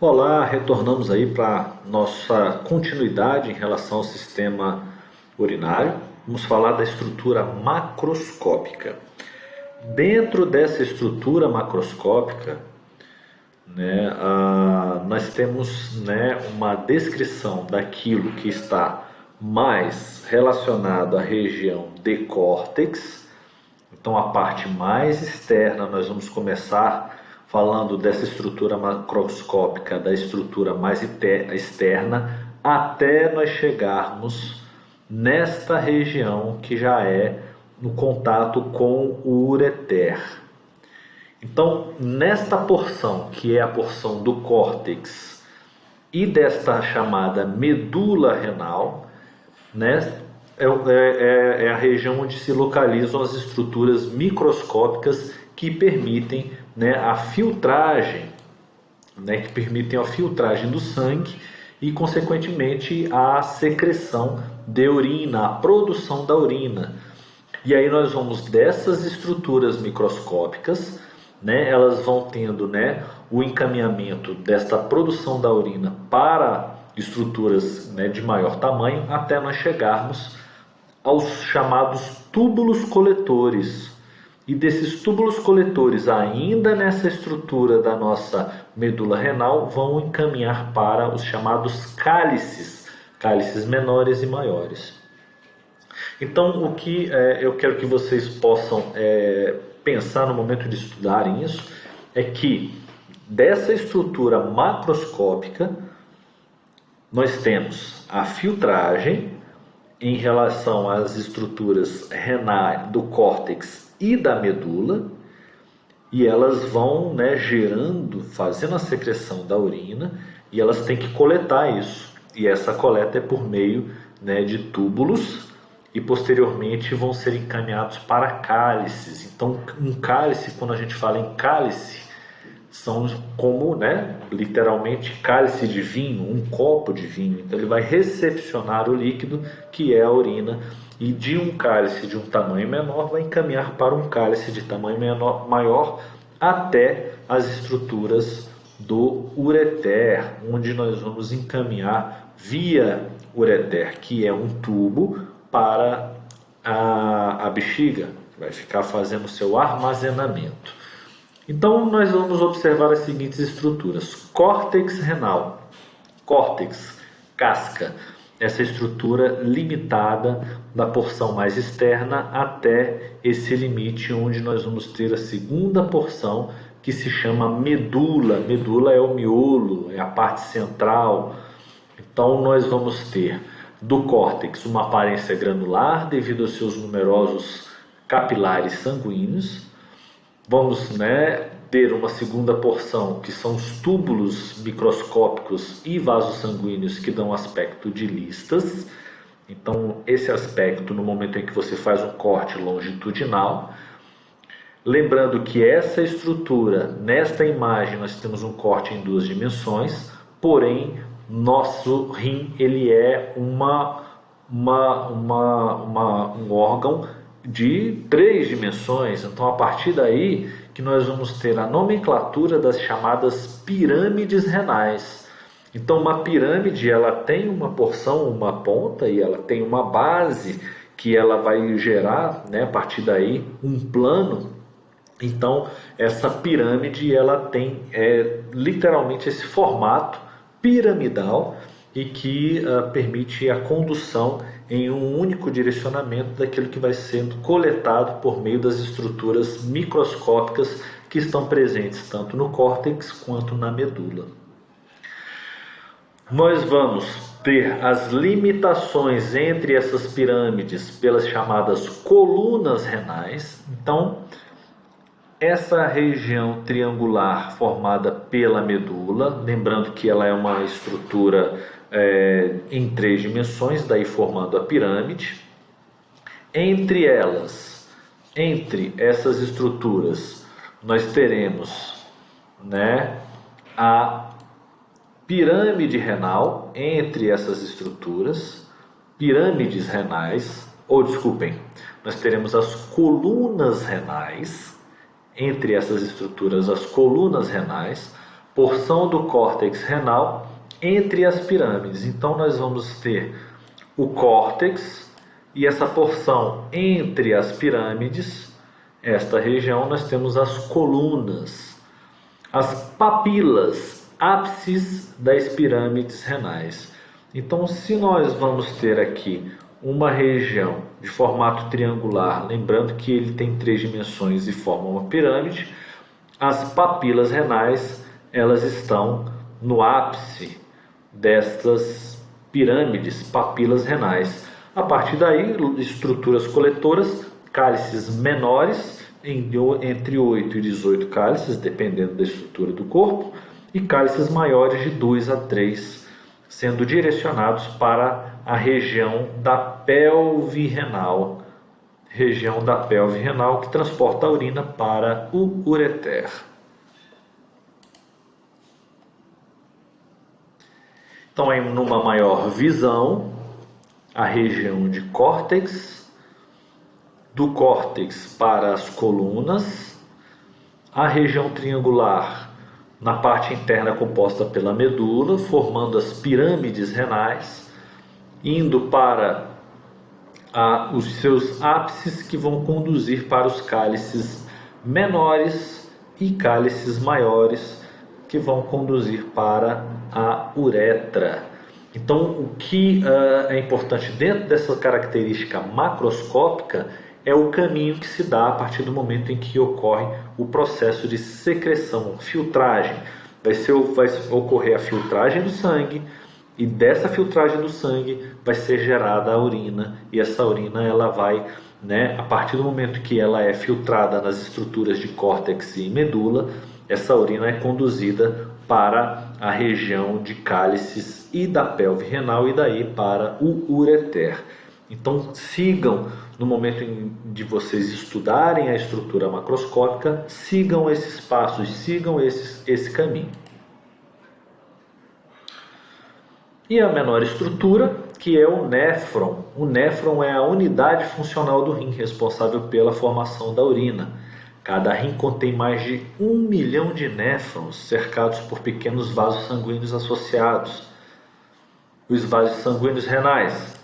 Olá, retornamos aí para nossa continuidade em relação ao sistema urinário. Vamos falar da estrutura macroscópica. Dentro dessa estrutura macroscópica, nós temos, uma descrição daquilo que está mais relacionado à região de córtex. Então, a parte mais externa, nós vamos começar falando dessa estrutura macroscópica, da estrutura mais externa, até nós chegarmos nesta região que já é no contato com o ureter. Então, nesta porção, que é a porção do córtex e desta chamada medula renal, é a região onde se localizam as estruturas microscópicas que permitem a filtragem, que permitem a filtragem do sangue e, consequentemente, a secreção de urina, a produção da urina. E aí nós vamos dessas estruturas microscópicas, elas vão tendo o encaminhamento desta produção da urina para estruturas de maior tamanho, até nós chegarmos aos chamados túbulos coletores. E desses túbulos coletores, ainda nessa estrutura da nossa medula renal, vão encaminhar para os chamados cálices, cálices menores e maiores. Então, o que eu quero que vocês possam pensar no momento de estudarem isso, é que dessa estrutura macroscópica, nós temos a filtragem em relação às estruturas renais do córtex e da medula, e elas vão gerando, fazendo a secreção da urina, e elas têm que coletar isso, e essa coleta é por meio de túbulos, e posteriormente vão ser encaminhados para cálices. Então, um cálice, quando a gente fala em cálice, são como, literalmente, cálice de vinho, um copo de vinho. Então, ele vai recepcionar o líquido, que é a urina, e de um cálice de um tamanho menor vai encaminhar para um cálice de tamanho maior até as estruturas do ureter, onde nós vamos encaminhar via ureter, que é um tubo, para a bexiga, que vai ficar fazendo o seu armazenamento. Então, nós vamos observar as seguintes estruturas. Córtex renal, córtex, casca, essa estrutura limitada da porção mais externa até esse limite onde nós vamos ter a segunda porção, que se chama medula. Medula é o miolo, é a parte central. Então, nós vamos ter do córtex uma aparência granular devido aos seus numerosos capilares sanguíneos. Vamos ter uma segunda porção, que são os túbulos microscópicos e vasos sanguíneos, que dão aspecto de listas. Então, esse aspecto, no momento em que você faz um corte longitudinal. Lembrando que essa estrutura, nesta imagem, nós temos um corte em duas dimensões, porém, nosso rim ele é um órgão de 3 dimensões. Então, a partir daí que nós vamos ter a nomenclatura das chamadas pirâmides renais. Então, uma pirâmide, ela tem uma porção, uma ponta, e ela tem uma base que ela vai gerar, a partir daí, um plano. Então, essa pirâmide, ela tem literalmente esse formato piramidal e que permite a condução em um único direcionamento daquilo que vai sendo coletado por meio das estruturas microscópicas que estão presentes tanto no córtex quanto na medula. Nós vamos ter as limitações entre essas pirâmides pelas chamadas colunas renais. Então, essa região triangular formada pela medula, lembrando que ela é uma estrutura em 3 dimensões, daí formando a pirâmide. Entre essas estruturas, nós teremos a pirâmide renal. Entre essas estruturas, pirâmides renais, nós teremos as colunas renais. Entre essas estruturas, as colunas renais, porção do córtex renal entre as pirâmides. Então nós vamos ter o córtex e essa porção entre as pirâmides, esta região nós temos as colunas, as papilas, ápices das pirâmides renais. Então se nós vamos ter aqui uma região de formato triangular, lembrando que ele tem 3 dimensões e forma uma pirâmide, as papilas renais, elas estão no ápice destas pirâmides, papilas renais. A partir daí, estruturas coletoras, cálices menores, entre 8 e 18 cálices, dependendo da estrutura do corpo, e cálices maiores de 2 a 3, sendo direcionados para a região da pelve renal, que transporta a urina para o ureter. Então, em numa maior visão, a região de córtex, do córtex para as colunas, a região triangular na parte interna composta pela medula, formando as pirâmides renais, indo para os seus ápices que vão conduzir para os cálices menores e cálices maiores que vão conduzir para a uretra. Então, o que é importante dentro dessa característica macroscópica é o caminho que se dá a partir do momento em que ocorre o processo de secreção, filtragem. Vai ocorrer a filtragem do sangue, e dessa filtragem do sangue vai ser gerada a urina, e essa urina ela vai, a partir do momento que ela é filtrada nas estruturas de córtex e medula, essa urina é conduzida para a região de cálices e da pelve renal e daí para o ureter. Então sigam, no momento de vocês estudarem a estrutura macroscópica, sigam esses passos, sigam esse caminho. E a menor estrutura, que é o néfron. O néfron é a unidade funcional do rim, responsável pela formação da urina. Cada rim contém mais de 1 milhão de néfrons, cercados por pequenos vasos sanguíneos associados. Os vasos sanguíneos renais.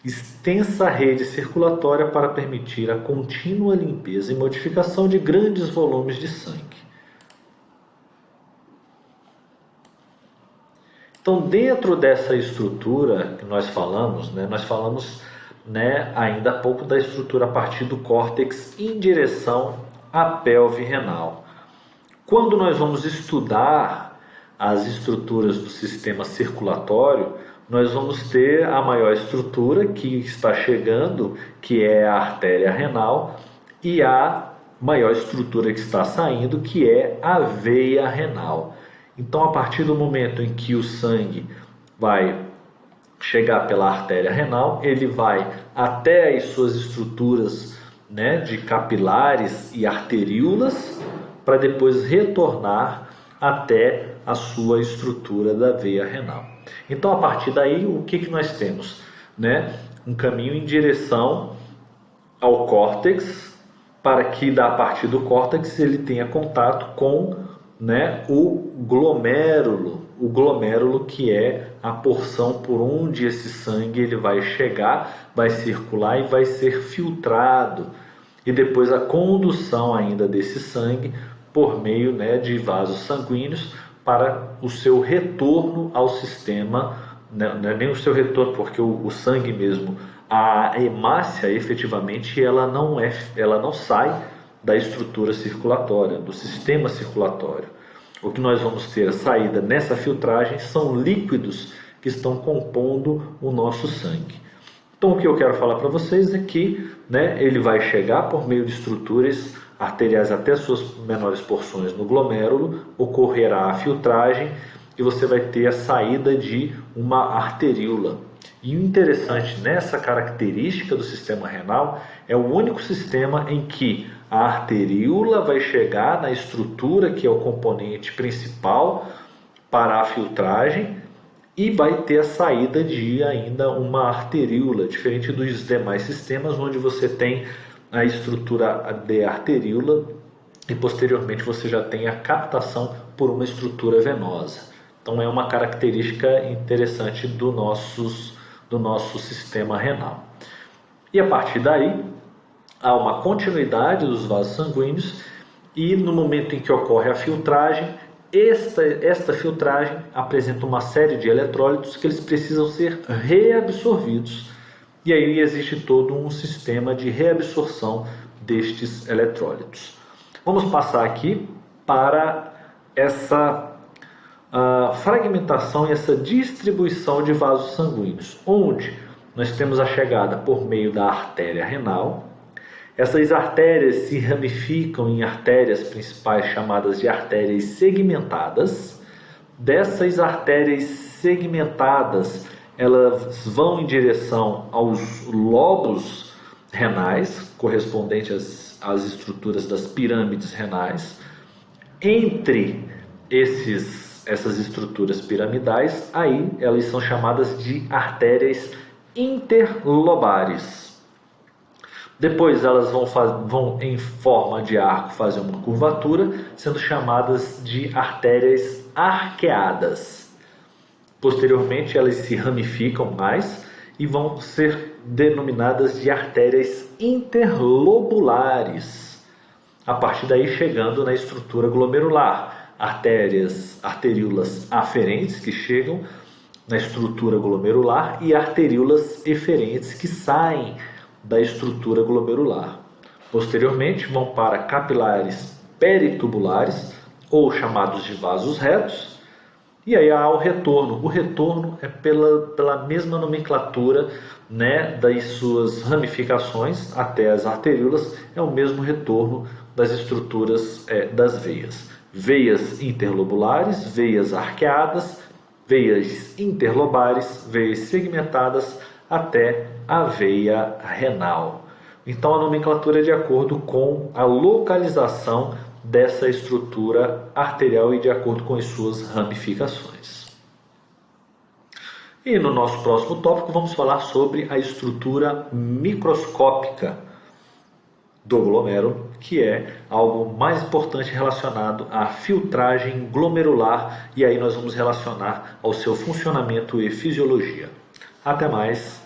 Extensa rede circulatória para permitir a contínua limpeza e modificação de grandes volumes de sangue. Então, dentro dessa estrutura que nós falamos, ainda há pouco da estrutura a partir do córtex em direção à pelve renal. Quando nós vamos estudar as estruturas do sistema circulatório, nós vamos ter a maior estrutura que está chegando, que é a artéria renal, e a maior estrutura que está saindo, que é a veia renal. Então, a partir do momento em que o sangue vai chegar pela artéria renal, ele vai até as suas estruturas de capilares e arteríolas, para depois retornar até a sua estrutura da veia renal. Então, a partir daí, o que nós temos? Um caminho em direção ao córtex, para que a partir do córtex ele tenha contato com o glomérulo, que é a porção por onde esse sangue ele vai chegar, vai circular e vai ser filtrado, e depois a condução ainda desse sangue por meio de vasos sanguíneos para o seu retorno ao sistema, não é nem o seu retorno, porque o sangue mesmo, a hemácia efetivamente ela não sai da estrutura circulatória, do sistema circulatório. O que nós vamos ter a saída nessa filtragem são líquidos que estão compondo o nosso sangue. Então, o que eu quero falar para vocês é que ele vai chegar por meio de estruturas arteriais até suas menores porções no glomérulo, ocorrerá a filtragem e você vai ter a saída de uma arteríola. E o interessante nessa característica do sistema renal é o único sistema em que a arteríola vai chegar na estrutura que é o componente principal para a filtragem e vai ter a saída de ainda uma arteríola, diferente dos demais sistemas onde você tem a estrutura de arteríola e posteriormente você já tem a captação por uma estrutura venosa. Então é uma característica interessante do nosso sistema renal. E a partir daí, há uma continuidade dos vasos sanguíneos e no momento em que ocorre a filtragem, esta filtragem apresenta uma série de eletrólitos que eles precisam ser reabsorvidos. E aí existe todo um sistema de reabsorção destes eletrólitos. Vamos passar aqui para essa fragmentação e essa distribuição de vasos sanguíneos, onde nós temos a chegada por meio da artéria renal. Essas artérias se ramificam em artérias principais chamadas de artérias segmentadas. Dessas artérias segmentadas, elas vão em direção aos lóbulos renais, correspondentes às estruturas das pirâmides renais. Entre essas estruturas piramidais, aí elas são chamadas de artérias interlobares. Depois elas vão em forma de arco fazer uma curvatura, sendo chamadas de artérias arqueadas. Posteriormente elas se ramificam mais e vão ser denominadas de artérias interlobulares. A partir daí chegando na estrutura glomerular, arteríolas aferentes que chegam na estrutura glomerular e arteríolas eferentes que saem da estrutura glomerular. Posteriormente vão para capilares peritubulares ou chamados de vasos retos. E aí há o retorno. O retorno é pela mesma nomenclatura, né, das suas ramificações até as arteríolas, é o mesmo retorno das estruturas das veias. Veias interlobulares, veias arqueadas, veias interlobares, veias segmentadas até a veia renal. Então a nomenclatura é de acordo com a localização dessa estrutura arterial e de acordo com as suas ramificações. E no nosso próximo tópico vamos falar sobre a estrutura microscópica do glomérulo, que é algo mais importante relacionado à filtragem glomerular, e aí nós vamos relacionar ao seu funcionamento e fisiologia. Até mais!